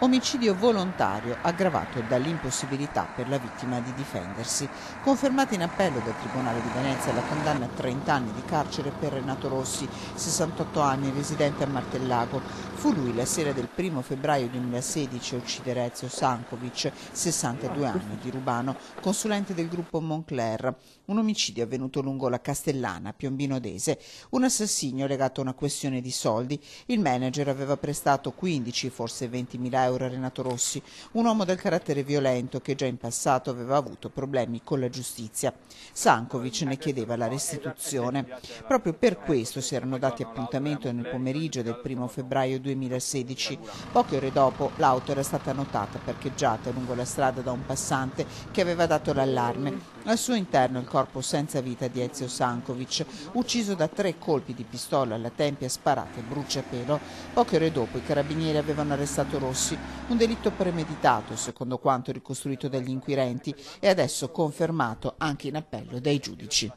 Omicidio volontario aggravato dall'impossibilità per la vittima di difendersi. Confermata in appello dal Tribunale di Venezia la condanna a 30 anni di carcere per Renato Rossi, 68 anni, residente a Martellago. Fu lui la sera del 1° febbraio 2016 a uccidere Ezio Sankovic, 62 anni, di Rubano, consulente del gruppo Moncler. Un omicidio avvenuto lungo la Castellana, Piombino Dese. Un assassinio legato a una questione di soldi. Il manager aveva prestato 15, forse 20.000 euro a Renato Rossi, un uomo dal carattere violento che già in passato aveva avuto problemi con la giustizia. Sankovic ne chiedeva la restituzione. Proprio per questo si erano dati appuntamento nel pomeriggio del 1° febbraio 2016. Poche ore dopo l'auto era stata notata parcheggiata lungo la strada da un passante che aveva dato l'allarme. Al suo interno il corpo senza vita di Ezio Sankovic, ucciso da 3 colpi di pistola alla tempia sparati a bruciapelo. Poche ore dopo i carabinieri avevano arrestato Rossi, un delitto premeditato secondo quanto ricostruito dagli inquirenti e adesso confermato anche in appello dai giudici.